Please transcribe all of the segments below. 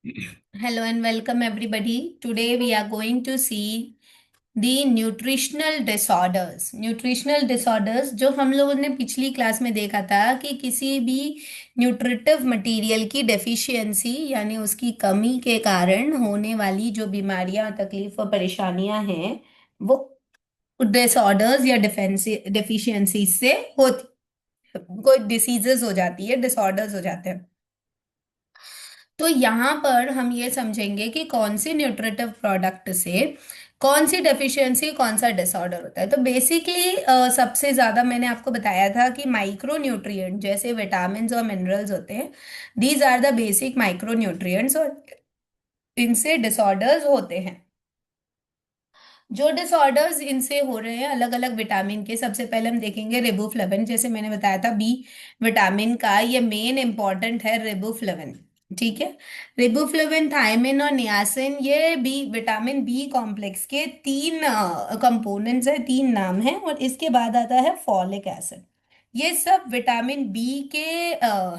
Hello and welcome everybody. Today we are going to see the nutritional disorders. Nutritional disorders जो हम लोगों ने पिछली क्लास में देखा था कि किसी भी न्यूट्रिटिव मटेरियल की डेफिशिएंसी यानी उसकी कमी के कारण होने वाली जो बीमारियां, तकलीफ और परेशानियां हैं वो डिसऑर्डर्स या डेफिशिएंसी से होती, कोई डिसीजेस हो जाती है, डिसऑर्डर्स हो जाते हैं। तो यहाँ पर हम ये समझेंगे कि कौन सी न्यूट्रिटिव प्रोडक्ट से कौन सी डेफिशिएंसी, कौन सा डिसऑर्डर होता है। तो बेसिकली सबसे ज्यादा मैंने आपको बताया था कि माइक्रो न्यूट्रिएंट जैसे विटामिन और मिनरल्स होते हैं। These are the basic micro nutrients और इनसे डिसऑर्डर्स होते हैं। जो डिसऑर्डर्स इनसे हो रहे हैं अलग अलग विटामिन के, सबसे पहले हम देखेंगे रिबोफ्लाविन। जैसे मैंने बताया था बी विटामिन का ये मेन इंपॉर्टेंट है रिबोफ्लाविन। ठीक है। रिबोफ्लाविन, थायमिन और नियासिन ये बी विटामिन बी कॉम्प्लेक्स के तीन कंपोनेंट्स है, तीन नाम है। और इसके बाद आता है फॉलिक एसिड। ये सब विटामिन बी के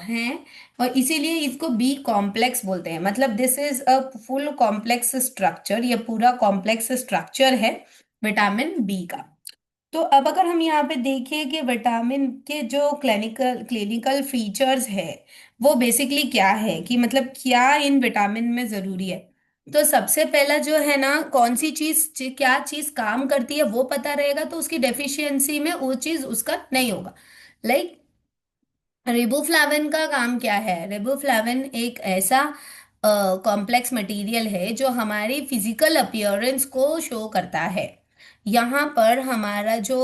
हैं और इसीलिए इसको बी कॉम्प्लेक्स बोलते हैं। मतलब this is a full complex structure, ये पूरा कॉम्प्लेक्स स्ट्रक्चर है विटामिन बी का। तो अब अगर हम यहाँ पे देखें कि विटामिन के जो क्लिनिकल क्लिनिकल फीचर्स है वो बेसिकली क्या है, कि मतलब क्या इन विटामिन में जरूरी है। तो सबसे पहला जो है ना, कौन सी क्या चीज काम करती है वो पता रहेगा तो उसकी डेफिशिएंसी में वो चीज उसका नहीं होगा। लाइक रिबोफ्लाविन का काम क्या है। रिबोफ्लाविन एक ऐसा कॉम्प्लेक्स मटेरियल है जो हमारी फिजिकल अपीयरेंस को शो करता है। यहाँ पर हमारा जो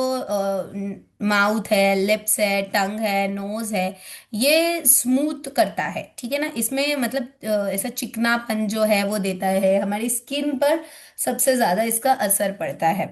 माउथ है, लिप्स है, टंग है, नोज है, ये स्मूथ करता है। ठीक है ना। इसमें मतलब ऐसा चिकनापन जो है वो देता है, हमारी स्किन पर सबसे ज्यादा इसका असर पड़ता है।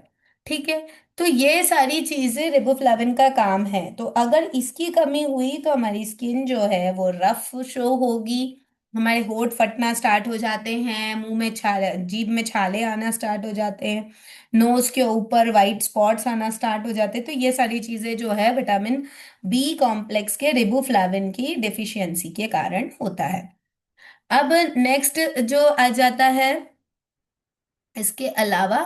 ठीक है। तो ये सारी चीजें रिबोफ्लाविन का काम है। तो अगर इसकी कमी हुई तो हमारी स्किन जो है वो रफ शो होगी, हमारे होंठ फटना स्टार्ट हो जाते हैं, मुंह में छाले, जीभ में छाले आना स्टार्ट हो जाते हैं, नोज के ऊपर वाइट स्पॉट्स आना स्टार्ट हो जाते हैं। तो ये सारी चीजें जो है विटामिन बी कॉम्प्लेक्स के रिबोफ्लाविन की डेफिशिएंसी के कारण होता है। अब नेक्स्ट जो आ जाता है, इसके अलावा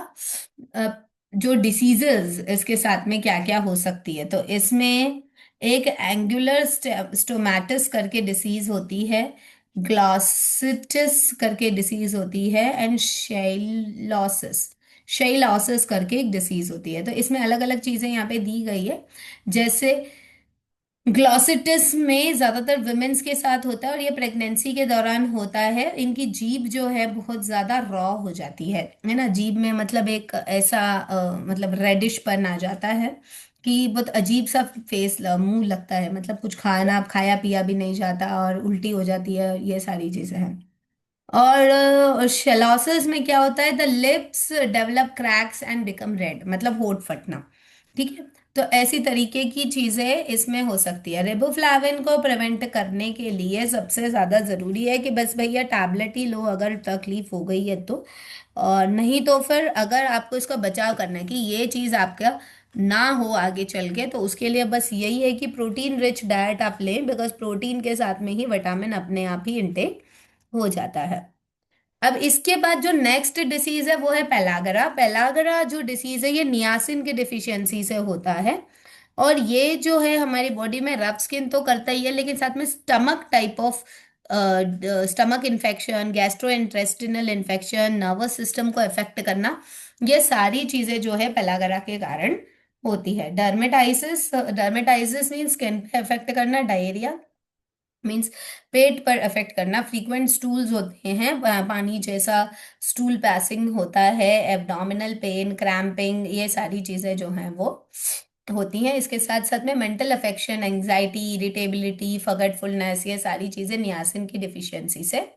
अ, जो डिसीजेस इसके साथ में क्या क्या हो सकती है, तो इसमें एक एंगुलर स्टोमेटिस करके डिसीज होती है, ग्लॉसिटिस करके डिसीज होती है, एंड शेइलोसिस शेइलोसिस करके एक डिसीज होती है। तो इसमें अलग अलग चीजें यहाँ पे दी गई है। जैसे ग्लॉसिटिस में ज्यादातर वुमेन्स के साथ होता है और ये प्रेगनेंसी के दौरान होता है। इनकी जीभ जो है बहुत ज्यादा रॉ हो जाती है ना। जीभ में मतलब एक ऐसा मतलब रेडिश पन आ जाता है कि बहुत अजीब सा फेस मुंह लगता है, मतलब कुछ खाना खाया पिया भी नहीं जाता और उल्टी हो जाती है, ये सारी चीजें हैं। और शेलोसिस में क्या होता है, the lips develop cracks and become red, मतलब होठ फटना। ठीक है। तो ऐसी तरीके की चीजें इसमें हो सकती है। रिबोफ्लाविन को प्रिवेंट करने के लिए सबसे ज्यादा जरूरी है कि बस भैया टैबलेट ही लो अगर तकलीफ हो गई है तो। और नहीं तो फिर अगर आपको इसका बचाव करना है कि ये चीज आपका ना हो आगे चल के, तो उसके लिए बस यही है कि प्रोटीन रिच डाइट आप लें, बिकॉज प्रोटीन के साथ में ही विटामिन अपने आप ही इनटेक हो जाता है। अब इसके बाद जो नेक्स्ट डिसीज है वो है पेलागरा। पेलागरा जो डिसीज है ये नियासिन की डिफिशियंसी से होता है। और ये जो है हमारी बॉडी में रफ स्किन तो करता ही है, लेकिन साथ में stomach type of stomach infection, gastro intestinal infection, nervous system को इफेक्ट करना, ये सारी चीजें जो है पेलागरा के कारण होती है। डर्मेटाइसिस, डर्मेटाइसिस मीन स्किन पे इफेक्ट करना, डायरिया मीन्स पेट पर अफेक्ट करना, फ्रीक्वेंट स्टूल्स होते हैं, पानी जैसा स्टूल पैसिंग होता है, एब्डोमिनल पेन, क्रैम्पिंग, ये सारी चीजें जो हैं वो होती हैं। इसके साथ साथ में mental affection, anxiety, irritability, forgetfulness, ये सारी चीजें नियासिन की डिफिशियंसी से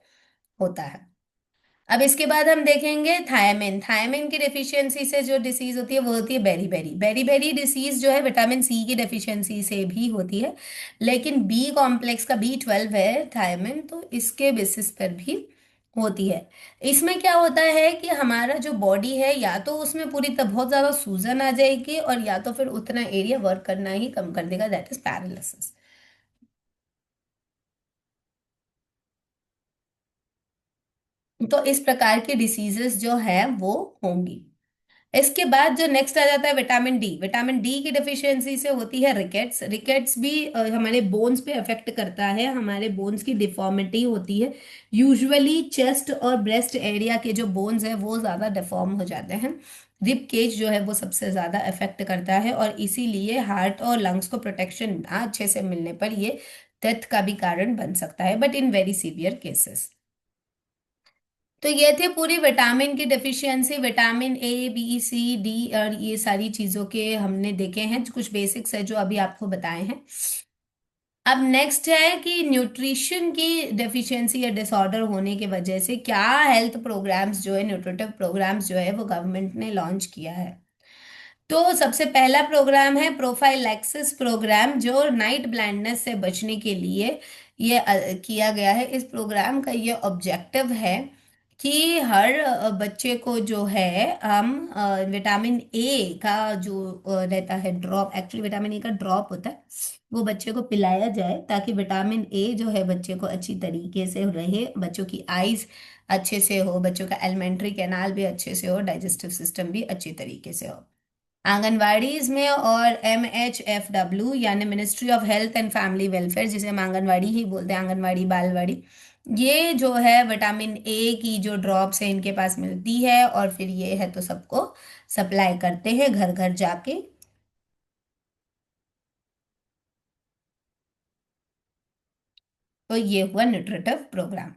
होता है। अब इसके बाद हम देखेंगे थायमिन। थायमिन की डेफिशिएंसी से जो डिसीज होती है वो होती है बेरी बेरी बेरी डिसीज, जो है विटामिन सी की डेफिशिएंसी से भी होती है। लेकिन बी कॉम्प्लेक्स का B12 है थायमिन, तो इसके बेसिस पर भी होती है। इसमें क्या होता है कि हमारा जो बॉडी है या तो उसमें पूरी तरह बहुत ज्यादा सूजन आ जाएगी और या तो फिर उतना एरिया वर्क करना ही कम कर देगा, दैट इज पैरालिसिस। तो इस प्रकार की डिसीजेस जो है वो होंगी। इसके बाद जो नेक्स्ट आ जाता है विटामिन डी। विटामिन डी की डेफिशिएंसी से होती है रिकेट्स। रिकेट्स भी हमारे बोन्स पे अफेक्ट करता है, हमारे बोन्स की डिफॉर्मिटी होती है। यूजुअली चेस्ट और ब्रेस्ट एरिया के जो बोन्स है वो ज्यादा डिफॉर्म हो जाते हैं। रिब केज जो है वो सबसे ज्यादा अफेक्ट करता है, और इसीलिए हार्ट और लंग्स को प्रोटेक्शन ना अच्छे से मिलने पर ये डेथ का भी कारण बन सकता है, but in very severe cases. तो ये थे पूरी विटामिन की deficiency. Vitamin A B C D और ये सारी चीजों के हमने देखे हैं, कुछ बेसिक्स है जो अभी आपको बताए हैं। अब नेक्स्ट है कि न्यूट्रिशन की डेफिशिएंसी या डिसऑर्डर होने की वजह से क्या हेल्थ प्रोग्राम्स जो है, न्यूट्रिटिव प्रोग्राम्स जो है वो गवर्नमेंट ने लॉन्च किया है। तो सबसे पहला प्रोग्राम है प्रोफाइलैक्सिस प्रोग्राम, जो नाइट ब्लाइंडनेस से बचने के लिए ये किया गया है। इस प्रोग्राम का ये ऑब्जेक्टिव है कि हर बच्चे को जो है हम विटामिन ए का जो रहता है ड्रॉप, एक्चुअली विटामिन ए का ड्रॉप होता है, वो बच्चे को पिलाया जाए, ताकि विटामिन ए जो है बच्चे को अच्छी तरीके से रहे, बच्चों की आईज अच्छे से हो, बच्चों का एलिमेंट्री कैनाल भी अच्छे से हो, डाइजेस्टिव सिस्टम भी अच्छी तरीके से हो। आंगनवाड़ीज में और MHFW यानी ministry of health and family welfare, जिसे हम आंगनवाड़ी ही बोलते हैं, आंगनवाड़ी बालवाड़ी, ये जो है विटामिन ए की जो ड्रॉप्स है इनके पास मिलती है, और फिर ये है तो सबको सप्लाई करते हैं घर घर जाके। तो ये हुआ न्यूट्रिटिव प्रोग्राम।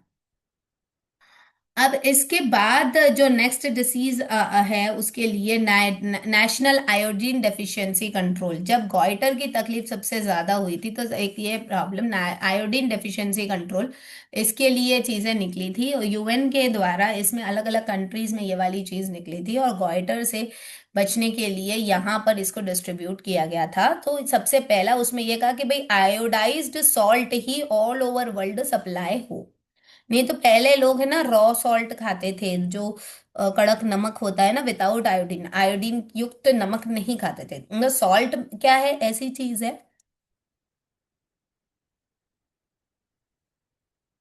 अब इसके बाद जो नेक्स्ट डिसीज है उसके लिए नेशनल आयोडीन डेफिशिएंसी कंट्रोल। जब गॉइटर की तकलीफ सबसे ज्यादा हुई थी तो एक ये प्रॉब्लम आयोडीन डेफिशिएंसी कंट्रोल, इसके लिए चीजें निकली थी UN के द्वारा। इसमें अलग अलग कंट्रीज में ये वाली चीज निकली थी, और गॉइटर से बचने के लिए यहाँ पर इसको डिस्ट्रीब्यूट किया गया था। तो सबसे पहला उसमें यह कहा कि भाई आयोडाइज्ड सॉल्ट ही ऑल ओवर वर्ल्ड सप्लाई हो। नहीं तो पहले लोग है ना रॉ सॉल्ट खाते थे, जो कड़क नमक होता है ना, विदाउट आयोडीन, आयोडीन युक्त नमक नहीं खाते थे। मतलब सॉल्ट क्या है, ऐसी चीज है।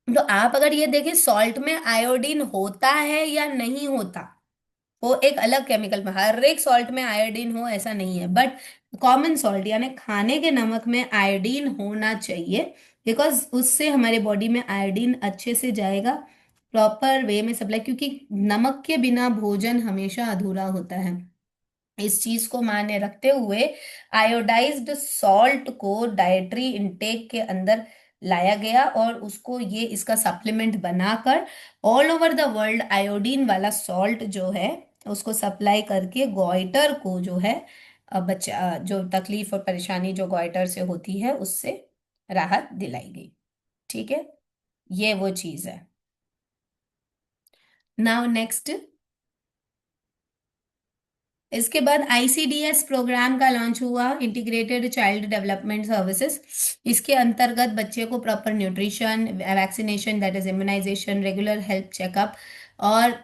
तो आप अगर ये देखें सॉल्ट में आयोडीन होता है या नहीं होता, वो एक अलग केमिकल में, हर एक सॉल्ट में आयोडीन हो ऐसा नहीं है, बट कॉमन सॉल्ट यानी खाने के नमक में आयोडीन होना चाहिए, बिकॉज उससे हमारे बॉडी में आयोडीन अच्छे से जाएगा, प्रॉपर वे में सप्लाई, क्योंकि नमक के बिना भोजन हमेशा अधूरा होता है। इस चीज को मान्य रखते हुए आयोडाइज्ड सॉल्ट को डाइटरी इंटेक के अंदर लाया गया, और उसको ये इसका सप्लीमेंट बनाकर all over the world iodine वाला सॉल्ट जो है उसको सप्लाई करके गोइटर को जो है बच्चा जो तकलीफ और परेशानी जो गोइटर से होती है उससे राहत दिलाई गई। ठीक है, ये वो चीज है। नाउ नेक्स्ट, इसके बाद ICDS प्रोग्राम का लॉन्च हुआ, इंटीग्रेटेड चाइल्ड डेवलपमेंट सर्विसेज। इसके अंतर्गत बच्चे को proper nutrition, vaccination that is immunisation, regular health checkup और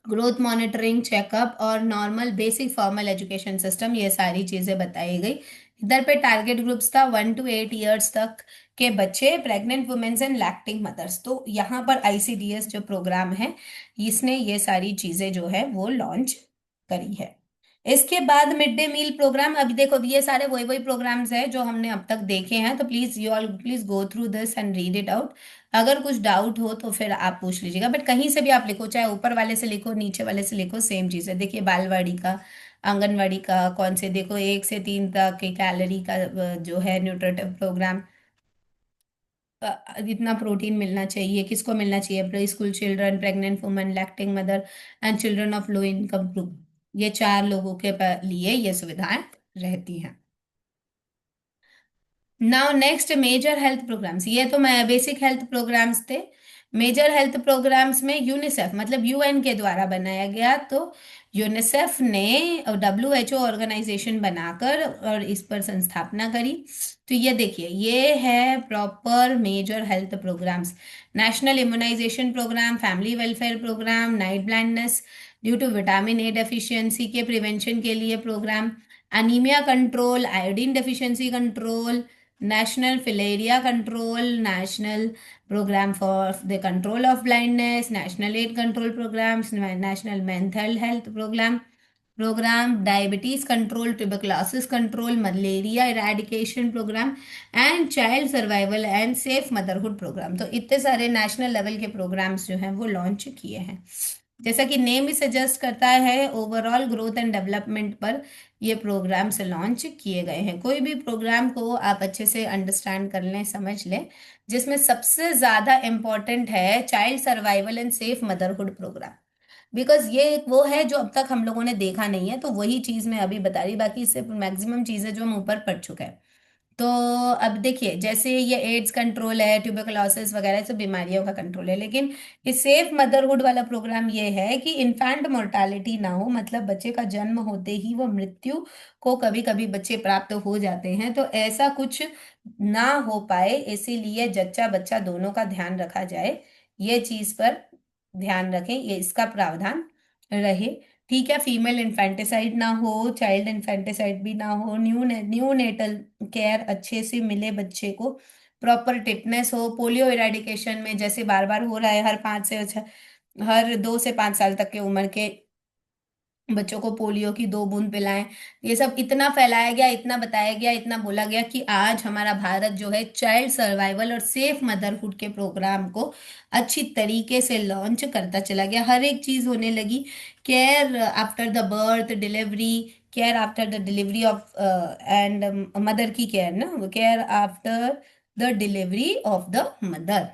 ग्रोथ मॉनिटरिंग चेकअप और normal basic formal education system, ये सारी चीजें बताई गई। इधर पे टारगेट ग्रुप्स था 1 to 8 years तक के बच्चे, pregnant womens and lactating mothers. तो यहाँ पर ICDS जो प्रोग्राम है इसने ये सारी चीजें जो है वो लॉन्च करी है। इसके बाद मिड डे मील प्रोग्राम। अभी देखो, अभी ये सारे वही वही प्रोग्राम्स हैं जो हमने अब तक देखे हैं, तो please you all please go through this and read it out. अगर कुछ डाउट हो तो फिर आप पूछ लीजिएगा, बट कहीं से भी आप लिखो, चाहे ऊपर वाले से लिखो नीचे वाले से लिखो, सेम चीज है। देखिए बालवाड़ी का, आंगनवाड़ी का, कौन से देखो 1 से 3 तक के कैलोरी का जो है न्यूट्रिटिव प्रोग्राम, इतना प्रोटीन मिलना चाहिए, किसको मिलना चाहिए, pre school children, pregnant woman, lactating mother and children of low income group, ये 4 लोगों के लिए ये सुविधाएं रहती हैं। Now next, major health programs. ये तो मैं बेसिक हेल्थ प्रोग्राम्स थे। मेजर हेल्थ प्रोग्राम्स में यूनिसेफ मतलब UN के द्वारा बनाया गया। तो यूनिसेफ ने WHO ऑर्गेनाइजेशन बनाकर और इस पर संस्थापना करी। तो ये देखिए, ये है proper major health programmes. National immunisation programme, family welfare programme, night blindness due to vitamin A deficiency के प्रिवेंशन के लिए programme, anaemia control, iodine deficiency control, national filaria control, national programme for the control of blindness, national AIDS control programmes, national mental health programme, diabetes control, tuberculosis control, malaria eradication programme and child survival and safe motherhood programme. तो इतने सारे national level के programmes जो हैं वो launch किए हैं। जैसा कि नेम भी सजेस्ट करता है, ओवरऑल ग्रोथ एंड डेवलपमेंट पर ये प्रोग्राम्स लॉन्च किए गए हैं। कोई भी प्रोग्राम को आप अच्छे से अंडरस्टैंड कर लें, समझ लें, जिसमें सबसे ज्यादा इंपॉर्टेंट है child survival and safe motherhood programme. Because ये वो है जो अब तक हम लोगों ने देखा नहीं है, तो वही चीज मैं अभी बता रही, बाकी इससे मैक्सिमम चीजें जो हम ऊपर पढ़ चुके हैं। तो अब देखिए, जैसे ये एड्स कंट्रोल है, ट्यूबरकुलोसिस वगैरह सब बीमारियों का कंट्रोल है, लेकिन इस सेफ मदरहुड वाला प्रोग्राम ये है कि इन्फेंट मोर्टालिटी ना हो, मतलब बच्चे का जन्म होते ही वो मृत्यु को कभी कभी बच्चे प्राप्त हो जाते हैं, तो ऐसा कुछ ना हो पाए, इसीलिए जच्चा बच्चा दोनों का ध्यान रखा जाए। ये चीज पर ध्यान रखें, ये इसका प्रावधान रहे। ठीक है, फीमेल इन्फेंटिसाइड ना हो, चाइल्ड इन्फेंटिसाइड भी ना हो, न्यू नेटल केयर अच्छे से मिले बच्चे को, प्रॉपर टिटनेस हो, पोलियो इरेडिकेशन में जैसे बार बार हो रहा है, हर 2 से 5 साल तक के उम्र के बच्चों को पोलियो की 2 बूंद पिलाएं। ये सब इतना फैलाया गया, इतना बताया गया, इतना बोला गया कि आज हमारा भारत जो है चाइल्ड सर्वाइवल और सेफ मदरहुड के प्रोग्राम को अच्छी तरीके से लॉन्च करता चला गया। हर एक चीज होने लगी, care after the birth, delivery, care after the delivery of and mother की केयर ना, care after the delivery of the mother,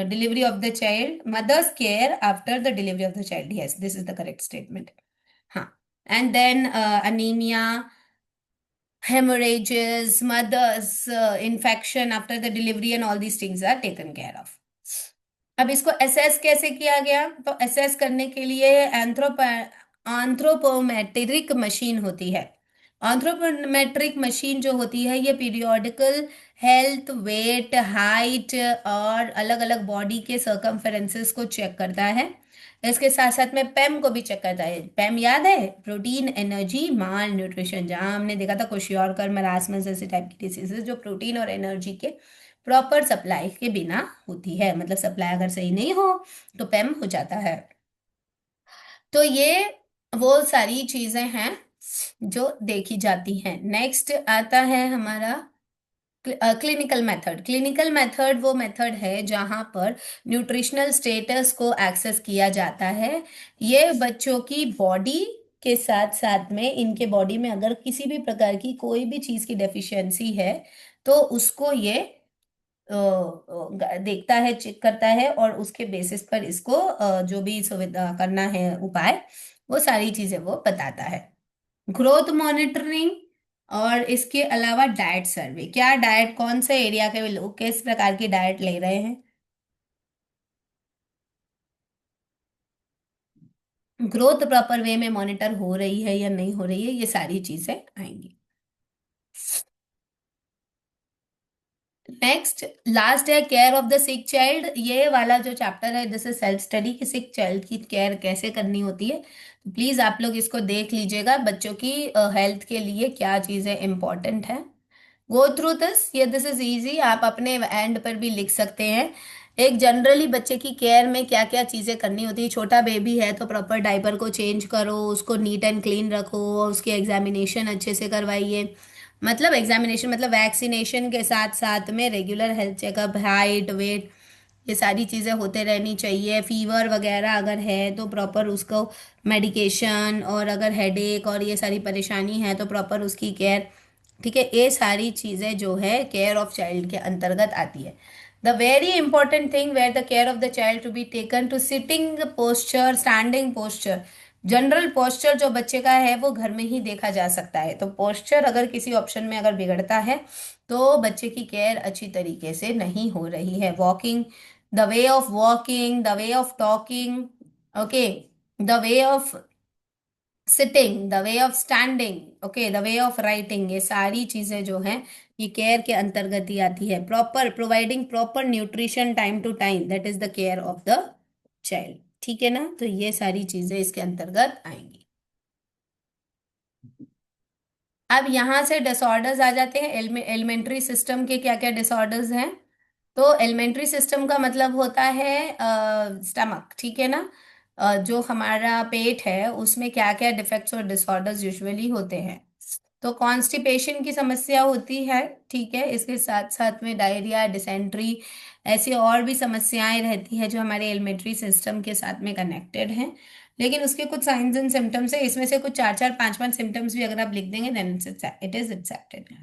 delivery of the child, mother's care after the delivery of the child. Yes, this is the correct statement. हाँ, and then anemia, hemorrhages, mother's infection after the delivery and all these things are taken care of. अब इसको assess कैसे किया गया? तो assess करने के लिए एंथ्रोपोमेट्रिक मशीन होती है। एंथ्रोपोमेट्रिक मशीन जो होती है, ये पीरियोडिकल हेल्थ, वेट, हाइट और अलग अलग बॉडी के सर्कमफेरेंसेस को चेक करता है। इसके साथ साथ में पेम को भी चेक करता है। पेम याद है? प्रोटीन, एनर्जी, माल न्यूट्रिशन, जहां हमने देखा था क्वेश्योरकर, मरासमस जैसे टाइप की डिसीजेस जो प्रोटीन और एनर्जी के प्रॉपर सप्लाई के बिना होती है, मतलब सप्लाई अगर सही नहीं हो तो पेम हो जाता है। तो ये वो सारी चीजें हैं जो देखी जाती हैं। नेक्स्ट आता है हमारा क्लिनिकल मेथड। क्लिनिकल मेथड वो मेथड है जहां पर न्यूट्रिशनल स्टेटस को एक्सेस किया जाता है। ये बच्चों की बॉडी के साथ साथ में इनके बॉडी में अगर किसी भी प्रकार की कोई भी चीज की डेफिशिएंसी है तो उसको ये देखता है, चेक करता है और उसके बेसिस पर इसको जो भी सुविधा करना है उपाय, वो सारी चीजें वो बताता है। ग्रोथ मॉनिटरिंग और इसके अलावा डाइट सर्वे। क्या डाइट, कौन से एरिया के लोग किस प्रकार की डाइट ले रहे हैं, ग्रोथ प्रॉपर वे में मॉनिटर हो रही है या नहीं हो रही है, ये सारी चीजें आएंगी। नेक्स्ट लास्ट है care of the sick child. ये वाला जो चैप्टर है दिस इज सेल्फ स्टडी कि सिक चाइल्ड की केयर कैसे करनी होती है। तो प्लीज आप लोग इसको देख लीजिएगा, बच्चों की हेल्थ के लिए क्या चीजें इंपॉर्टेंट है। गो थ्रू दिस, ये दिस इज इजी, आप अपने एंड पर भी लिख सकते हैं। एक जनरली बच्चे की केयर में क्या क्या चीजें करनी होती है। छोटा बेबी है तो प्रॉपर डायपर को चेंज करो, उसको नीट एंड क्लीन रखो, उसकी एग्जामिनेशन अच्छे से करवाइए। मतलब एग्जामिनेशन मतलब वैक्सीनेशन के साथ साथ में regular health checkup, height, weight, ये सारी चीज़ें होते रहनी चाहिए। फीवर वगैरह अगर है तो प्रॉपर उसको मेडिकेशन, और अगर हेडेक और ये सारी परेशानी है तो प्रॉपर उसकी केयर। ठीक है, ये सारी चीज़ें जो है केयर ऑफ चाइल्ड के अंतर्गत आती है। The very important thing where the care of the child to be taken to sitting posture, standing posture. General posture जो बच्चे का है वो घर में ही देखा जा सकता है, तो पोस्चर अगर किसी ऑप्शन में अगर बिगड़ता है तो बच्चे की केयर अच्छी तरीके से नहीं हो रही है। Walking, the way of walking, the way of talking, okay, the way of sitting, the way of standing, okay, the way of writing, ये सारी चीजें जो हैं ये केयर के अंतर्गत ही आती है। Proper providing proper nutrition time to time, that is the care of the child. ठीक है ना, तो ये सारी चीजें इसके अंतर्गत आएंगी। अब यहां से डिसऑर्डर्स आ जाते हैं। एलिमेंट्री सिस्टम के क्या क्या डिसऑर्डर्स हैं? तो एलिमेंट्री सिस्टम का मतलब होता है स्टमक, ठीक है ना। जो हमारा पेट है उसमें क्या क्या डिफेक्ट्स और डिसऑर्डर्स यूजुअली होते हैं। तो कॉन्स्टिपेशन की समस्या होती है, ठीक है। इसके साथ साथ में डायरिया, डिसेंट्री, ऐसी और भी समस्याएं रहती है जो हमारे एलिमेंट्री सिस्टम के साथ में कनेक्टेड हैं। लेकिन उसके कुछ साइंस एंड सिम्टम्स है, इसमें से कुछ चार चार पांच पांच सिम्टम्स भी अगर आप लिख देंगे देन इट इज एक्सेप्टेड।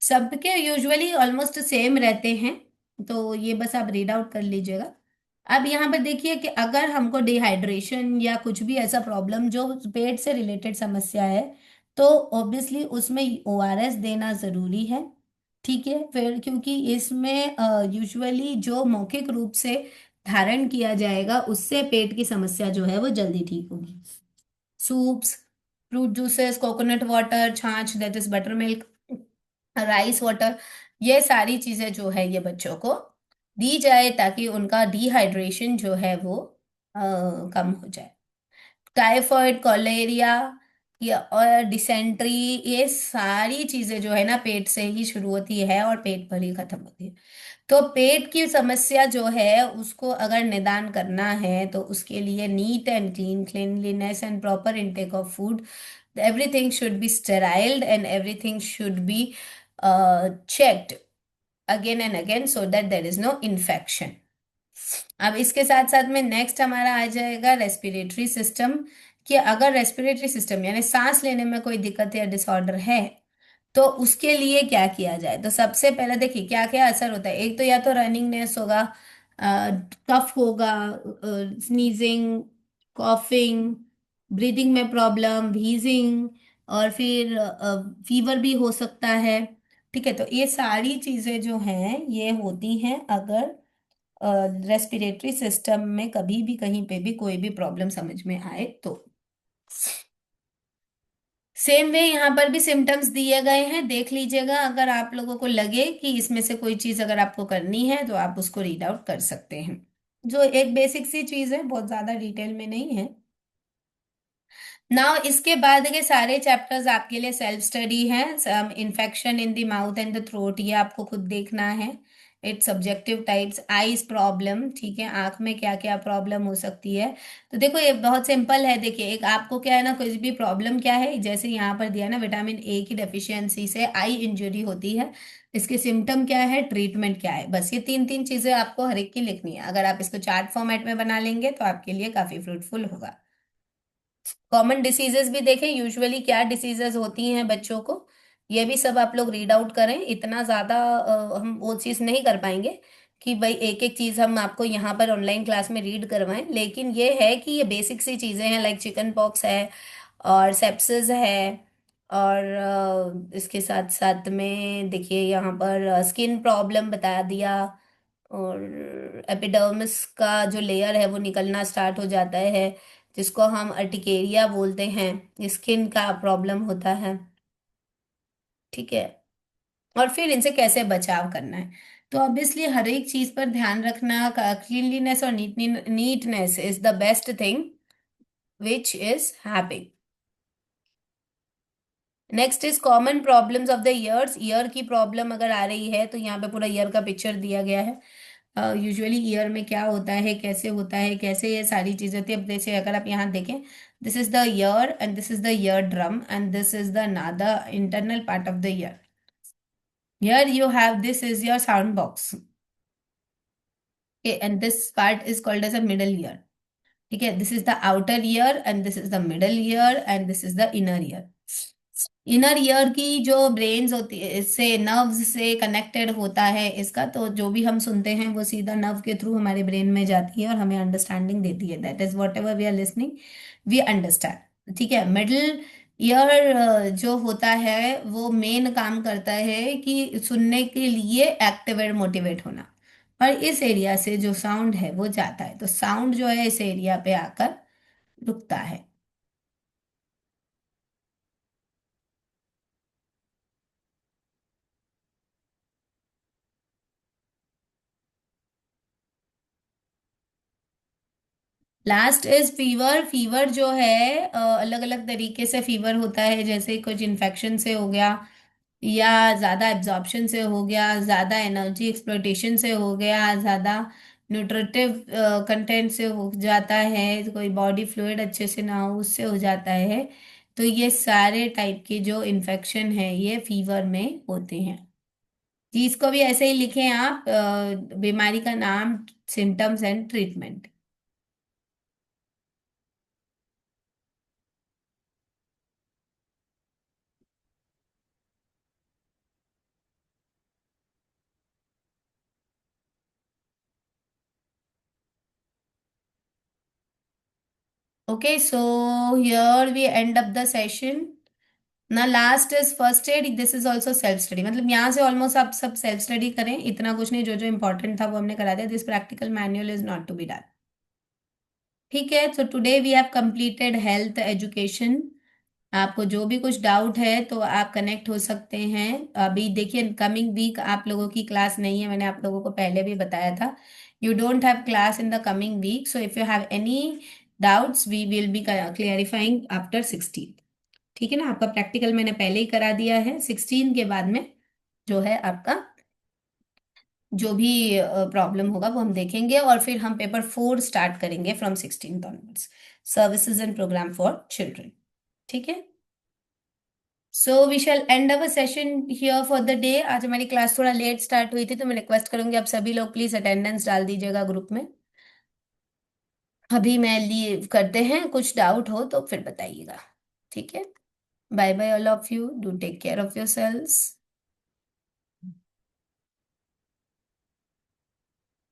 सबके यूजुअली ऑलमोस्ट सेम रहते हैं, तो ये बस आप रीड आउट कर लीजिएगा। अब यहाँ पर देखिए कि अगर हमको डिहाइड्रेशन या कुछ भी ऐसा प्रॉब्लम जो पेट से रिलेटेड समस्या है, तो ऑब्वियसली उसमें ओआरएस देना जरूरी है, ठीक है। फिर क्योंकि इसमें यूजुअली जो मौखिक रूप से धारण किया जाएगा उससे पेट की समस्या जो है वो जल्दी ठीक होगी। Soups, fruit juices, coconut water, छाछ that is butter milk, rice water, ये सारी चीजें जो है ये बच्चों को दी जाए ताकि उनका डिहाइड्रेशन जो है वो कम हो जाए। टाइफॉइड, कॉलेरिया या और डिसेंट्री, ये सारी चीजें जो है ना पेट से ही शुरू होती है और पेट पर ही खत्म होती है। तो पेट की समस्या जो है उसको अगर निदान करना है तो उसके लिए neat and cleanliness and proper intake of food, everything should be steriled and everything should be checked again and again so that there is no infection. अब इसके साथ साथ में नेक्स्ट हमारा आ जाएगा रेस्पिरेटरी सिस्टम, कि अगर रेस्पिरेटरी सिस्टम यानी सांस लेने में कोई दिक्कत या डिसऑर्डर है तो उसके लिए क्या किया जाए। तो सबसे पहले देखिए क्या क्या असर होता है। एक तो या तो रनिंगनेस होगा, कफ होगा, स्नीजिंग, कॉफिंग, ब्रीदिंग में प्रॉब्लम, भीजिंग, और फिर फीवर भी हो सकता है, ठीक है। तो ये सारी चीजें जो हैं ये होती हैं अगर रेस्पिरेटरी सिस्टम में कभी भी कहीं पे भी कोई भी प्रॉब्लम समझ में आए तो। सेम वे यहाँ पर भी सिम्टम्स दिए गए हैं, देख लीजिएगा। अगर आप लोगों को लगे कि इसमें से कोई चीज अगर आपको करनी है तो आप उसको रीड आउट कर सकते हैं। जो एक बेसिक सी चीज है, बहुत ज्यादा डिटेल में नहीं है। नाउ इसके बाद के सारे चैप्टर्स आपके लिए सेल्फ स्टडी हैं। Infection in the mouth and the throat, ये आपको खुद देखना है। It's subjective types, eyes problem, ठीक है, आंख में क्या क्या प्रॉब्लम हो सकती है। तो देखो ये बहुत सिंपल है। देखिए एक आपको क्या है ना, कोई भी प्रॉब्लम क्या है, जैसे यहाँ पर दिया ना विटामिन ए की डेफिशिएंसी से आई इंजरी होती है, इसके सिम्टम क्या है, ट्रीटमेंट क्या है, बस ये तीन तीन चीजें आपको हर एक की लिखनी है। अगर आप इसको चार्ट फॉर्मेट में बना लेंगे तो आपके लिए काफी फ्रूटफुल होगा। कॉमन डिसीजेस भी देखें, यूजुअली क्या डिसीजेस होती हैं बच्चों को, ये भी सब आप लोग रीड आउट करें। इतना ज्यादा हम वो चीज नहीं कर पाएंगे कि भाई एक एक चीज हम आपको यहाँ पर ऑनलाइन क्लास में रीड करवाएं, लेकिन ये है कि ये बेसिक सी चीजें हैं, लाइक चिकन पॉक्स है और सेप्सिस है। और इसके साथ साथ में देखिए यहाँ पर स्किन प्रॉब्लम बता दिया, और एपिडर्मिस का जो लेयर है वो निकलना स्टार्ट हो जाता है, जिसको हम अर्टिकेरिया बोलते हैं, स्किन का प्रॉब्लम होता है, ठीक है। और फिर इनसे कैसे बचाव करना है। तो ऑब्वियसली हर एक चीज पर ध्यान रखना, क्लीनलीनेस और neatness is the best thing which is happening. Next is common problems of the years. Year की प्रॉब्लम अगर आ रही है तो यहाँ पे पूरा ईयर का पिक्चर दिया गया है। यूजुअली ईयर में क्या होता है कैसे ये सारी चीजें होती है। अब जैसे अगर आप यहाँ देखें, this is the ear and this is the ear drum and this is the नादा internal part of the ear. Here you have, this is your sound box, and this part is called as a middle ear, ठीक है। This is the outer ear and this is the middle ear and this is the inner ear. Inner ear की जो brains होती है, इससे nerves से connected होता है इसका, तो जो भी हम सुनते हैं वो सीधा नर्व के थ्रू हमारे ब्रेन में जाती है और हमें अंडरस्टैंडिंग देती है। That is whatever we are listening we understand, ठीक है। मिडिल ईयर जो होता है वो मेन काम करता है कि सुनने के लिए एक्टिवेट मोटिवेट होना, और इस एरिया से जो साउंड है वो जाता है, तो साउंड जो है इस एरिया पे आकर रुकता है। Last is fever. फीवर जो है अलग अलग तरीके से फीवर होता है, जैसे कुछ इन्फेक्शन से हो गया, या ज्यादा एब्जॉर्प्शन से हो गया, ज्यादा एनर्जी एक्सप्लोइटेशन से हो गया, ज्यादा न्यूट्रिटिव कंटेंट से हो जाता है, कोई बॉडी फ्लूइड अच्छे से ना हो उससे हो जाता है। तो ये सारे टाइप के जो इन्फेक्शन है ये फीवर में होते हैं। जी, इसको भी ऐसे ही लिखें आप, बीमारी का नाम, symptoms and treatment. Okay, so here we end up the session. ना last is first aid, this is also self study, मतलब यहाँ से ऑलमोस्ट आप सब सेल्फ स्टडी करें, इतना कुछ नहीं, जो जो इंपॉर्टेंट था वो हमने करा दिया। This practical manual is not to be done. ठीक है, तो today we have completed health education. आपको जो भी कुछ डाउट है तो आप कनेक्ट हो सकते हैं। अभी देखिए कमिंग वीक आप लोगों की क्लास नहीं है, मैंने आप लोगों को पहले भी बताया था। You don't have class in the coming week, so if you have any doubts we will be clarifying after 16। ठीक है ना, आपका प्रैक्टिकल मैंने पहले ही करा दिया है। 16 के बाद में जो है आपका जो भी प्रॉब्लम होगा वो हम देखेंगे, और फिर हम पेपर 4 स्टार्ट करेंगे from 16 onwards, services and programme for children. ठीक है, so we shall end our session here for the day. आज हमारी क्लास थोड़ा लेट स्टार्ट हुई थी, तो मैं रिक्वेस्ट करूंगी आप सभी लोग प्लीज अटेंडेंस डाल दीजिएगा ग्रुप में। अभी मैं लीव करते हैं, कुछ डाउट हो तो फिर बताइएगा। ठीक है, bye bye all of you, do take care of your sales.